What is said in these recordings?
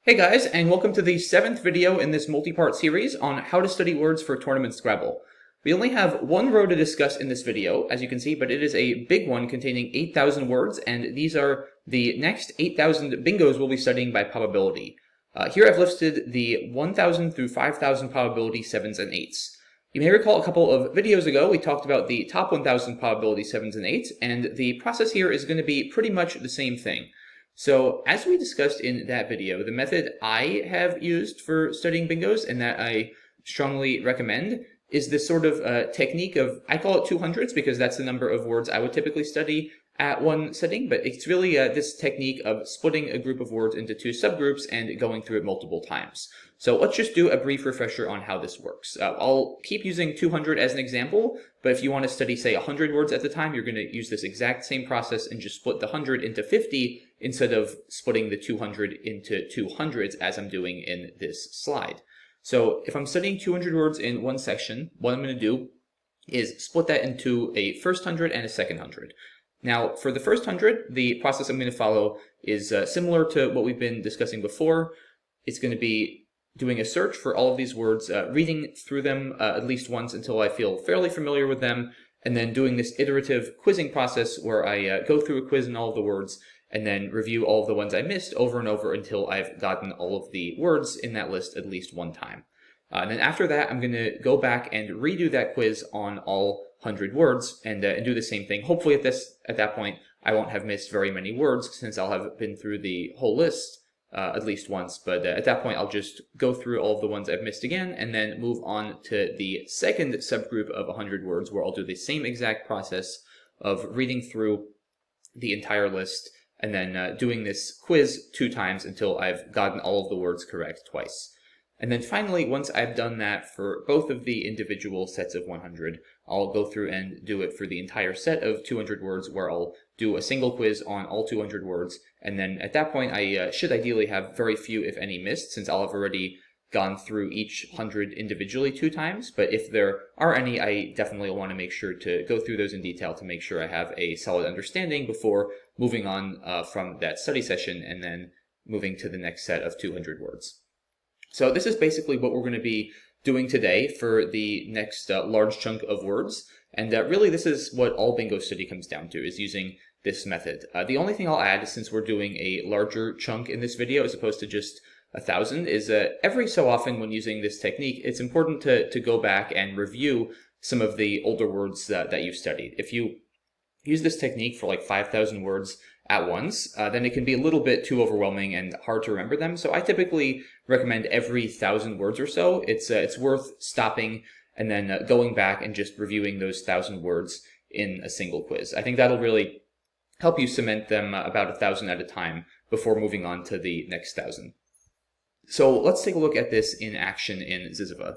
Hey guys, and welcome to the 7th video in this multi-part series on how to study words for tournament Scrabble. We only have one row to discuss in this video, as you can see, but it is a big one containing 8,000 words, and these are the next 8,000 bingos we'll be studying by probability. Here I've listed the 1,000 through 5,000 probability 7s and 8s. You may recall a couple of videos ago we talked about the top 1,000 probability 7s and 8s, and the process here is going to be pretty much the same thing. So as we discussed in that video, the method I have used for studying bingos and that I strongly recommend is this sort of technique of, I call it 200s because that's the number of words I would typically study at one sitting, but it's really this technique of splitting a group of words into two subgroups and going through it multiple times. So let's just do a brief refresher on how this works. I'll keep using 200 as an example, but if you want to study, say, 100 words at the time, you're going to use this exact same process and just split the 100 into 50 instead of splitting the 200 into 200s as I'm doing in this slide. So if I'm studying 200 words in one section, what I'm going to do is split that into a first 100 and a second 100. Now, for the first 100, the process I'm going to follow is similar to what we've been discussing before. It's going to be doing a search for all of these words, reading through them at least once until I feel fairly familiar with them, and then doing this iterative quizzing process where I go through a quiz in all of the words and then review all of the ones I missed over and over until I've gotten all of the words in that list at least one time. And then after that, I'm going to go back and redo that quiz on all 100 words and do the same thing. Hopefully at that point, I won't have missed very many words since I'll have been through the whole list at least once. But at that point, I'll just go through all of the ones I've missed again and then move on to the second subgroup of 100 words where I'll do the same exact process of reading through the entire list and then doing this quiz 2 times until I've gotten all of the words correct twice. And then finally, once I've done that for both of the individual sets of 100, I'll go through and do it for the entire set of 200 words where I'll do a single quiz on all 200 words. And then at that point, I should ideally have very few, if any, missed since I'll have already gone through each 100 individually 2 times. But if there are any, I definitely want to make sure to go through those in detail to make sure I have a solid understanding before moving on from that study session and then moving to the next set of 200 words. So this is basically what we're going to be doing today for the next large chunk of words. And really this is what all bingo study comes down to, is using this method. The only thing I'll add, since we're doing a larger chunk in this video as opposed to just 1,000, is every so often when using this technique, it's important to go back and review some of the older words that you've studied. If you use this technique for like 5,000 words at once, then it can be a little bit too overwhelming and hard to remember them. So I typically recommend every 1,000 words or so. It's worth stopping and then going back and just reviewing those 1,000 words in a single quiz. I think that'll really help you cement them about 1,000 at a time before moving on to the next 1,000. So let's take a look at this in action in Ziziva.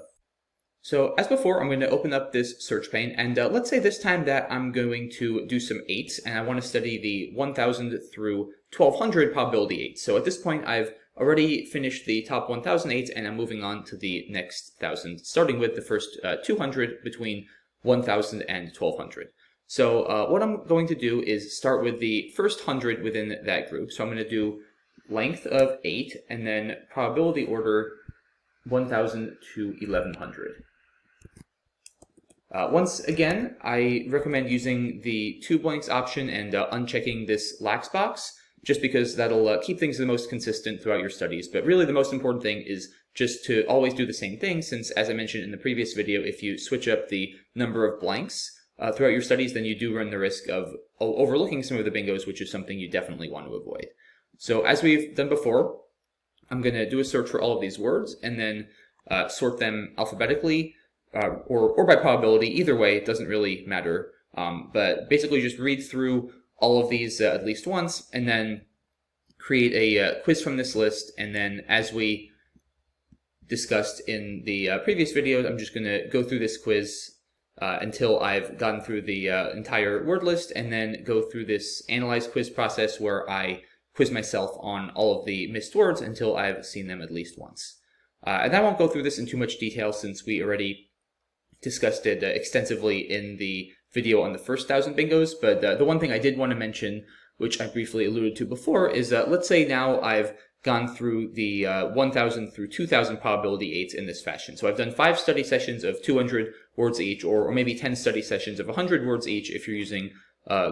So as before, I'm going to open up this search pane, and let's say this time that I'm going to do some 8s, and I want to study the 1,000 through 1,200 probability 8s. So at this point, I've already finished the top 1,000 8s, and I'm moving on to the next 1,000, starting with the first 200 between 1,000 and 1,200. So what I'm going to do is start with the first 100 within that group. So I'm going to do length of 8, and then probability order 1,000 to 1,100. Once again, I recommend using the 2 blanks option and unchecking this lax box, just because that'll keep things the most consistent throughout your studies. But really the most important thing is just to always do the same thing, since as I mentioned in the previous video, if you switch up the number of blanks throughout your studies, then you do run the risk of overlooking some of the bingos, which is something you definitely want to avoid. So as we've done before, I'm going to do a search for all of these words and then sort them alphabetically or by probability. Either way, it doesn't really matter. But basically just read through all of these at least once and then create a quiz from this list. And then as we discussed in the previous videos, I'm just going to go through this quiz until I've gotten through the entire word list and then go through this analyze quiz process where I quiz myself on all of the missed words until I've seen them at least once. And I won't go through this in too much detail since we already discussed it extensively in the video on the first 1,000 bingos, but the one thing I did want to mention, which I briefly alluded to before, is that let's say now I've gone through the 1,000 through 2,000 probability 8s in this fashion. So I've done 5 study sessions of 200 words each, or maybe 10 study sessions of 100 words each if you're using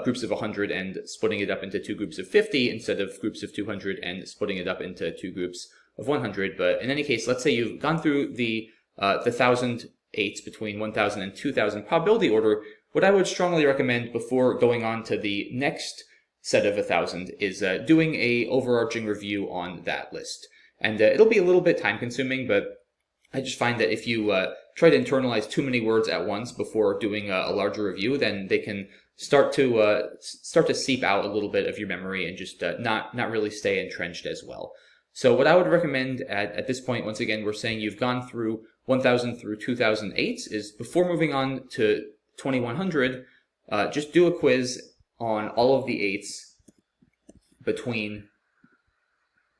groups of 100 and splitting it up into 2 groups of 50 instead of groups of 200 and splitting it up into 2 groups of 100. But in any case, let's say you've gone through the 1,000 8s between 1,000 and 2,000 probability order. What I would strongly recommend before going on to the next set of 1,000 is doing a overarching review on that list. And it'll be a little bit time consuming, but I just find that if you try to internalize too many words at once before doing a larger review, then they can start to seep out a little bit of your memory and just not really stay entrenched as well. So what I would recommend at this point, once again, we're saying you've gone through 1,000 through 2,008, is before moving on to 2,100, just do a quiz on all of the 8s between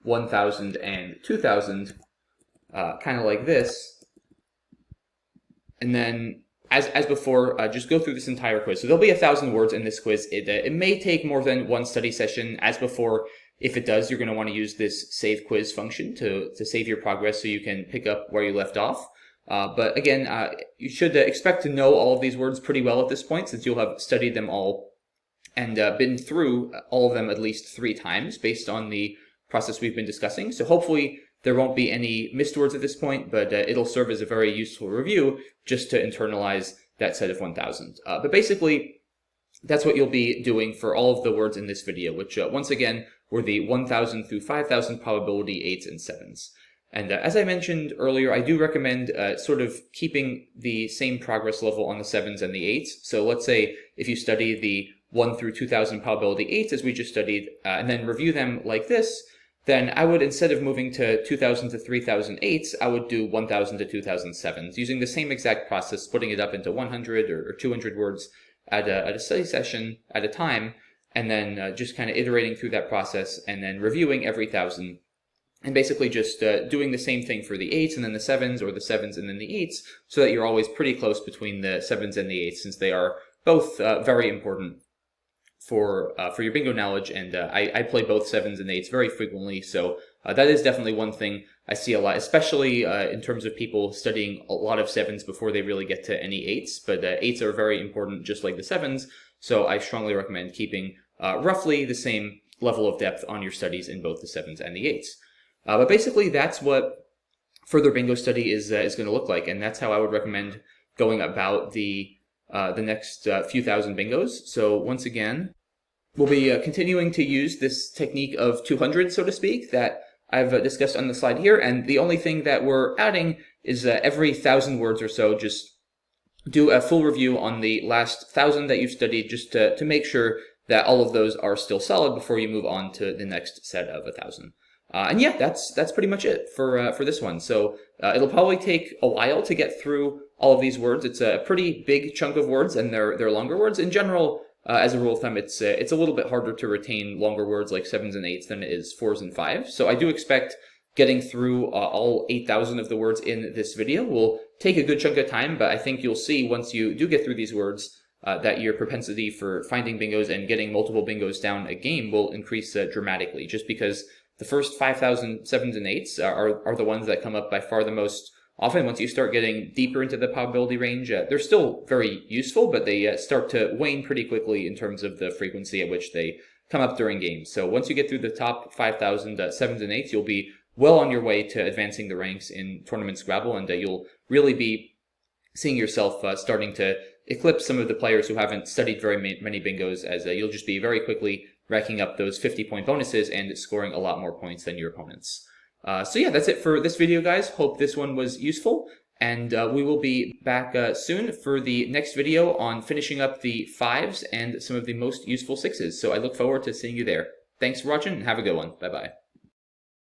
1,000 and 2,000, kind of like this. And then, as before, just go through this entire quiz. So there'll be 1,000 words in this quiz. It may take more than one study session. As before, if it does, you're going to want to use this save quiz function to save your progress so you can pick up where you left off. But again, you should expect to know all of these words pretty well at this point, since you'll have studied them all and been through all of them at least 3 times based on the process we've been discussing. So hopefully there won't be any missed words at this point, but it'll serve as a very useful review just to internalize that set of 1,000. But basically, that's what you'll be doing for all of the words in this video, which once again were the 1,000 through 5,000 probability 8s and 7s. And as I mentioned earlier, I do recommend sort of keeping the same progress level on the 7s and the 8s. So let's say if you study the 1 through 2,000 probability 8s as we just studied, and then review them like this, then I would, instead of moving to 2,000 to 3,000 8s, I would do 1,000 to 2,000 7s, using the same exact process, splitting it up into 100 or 200 words at a study session at a time, and then just kind of iterating through that process, and then reviewing every 1,000. And basically just doing the same thing for the 8s and then the 7s, or the 7s and then the 8s, so that you're always pretty close between the 7s and the 8s, since they are both very important for your bingo knowledge. And I play both 7s and 8s very frequently, so that is definitely one thing I see a lot, especially in terms of people studying a lot of 7s before they really get to any 8s. But 8s are very important, just like the 7s, so I strongly recommend keeping roughly the same level of depth on your studies in both the 7s and the 8s. But basically, that's what further bingo study is going to look like, and that's how I would recommend going about the next few thousand bingos. So once again, we'll be continuing to use this technique of 200, so to speak, that I've discussed on the slide here, and the only thing that we're adding is every 1,000 words or so, just do a full review on the last 1,000 that you've studied, just to make sure that all of those are still solid before you move on to the next set of 1,000. And yeah, that's pretty much it for this one. So it'll probably take a while to get through all of these words. It's a pretty big chunk of words, and they're longer words. In general, as a rule of thumb, it's a little bit harder to retain longer words like 7s and 8s than it is 4s and 5s. So I do expect getting through all 8,000 of the words in this video will take a good chunk of time, but I think you'll see once you do get through these words that your propensity for finding bingos and getting multiple bingos down a game will increase dramatically, just because the first 5,000 7s and 8s are the ones that come up by far the most often. Once you start getting deeper into the probability range, they're still very useful, but they start to wane pretty quickly in terms of the frequency at which they come up during games. So once you get through the top 5,000 7s and 8s, you'll be well on your way to advancing the ranks in Tournament Scrabble, and you'll really be seeing yourself starting to eclipse some of the players who haven't studied very many bingos, as you'll just be very quickly racking up those 50-point bonuses and scoring a lot more points than your opponents. So yeah, that's it for this video, guys. Hope this one was useful, and we will be back soon for the next video on finishing up the 5s and some of the most useful 6s. So I look forward to seeing you there. Thanks for watching, and have a good one. Bye-bye.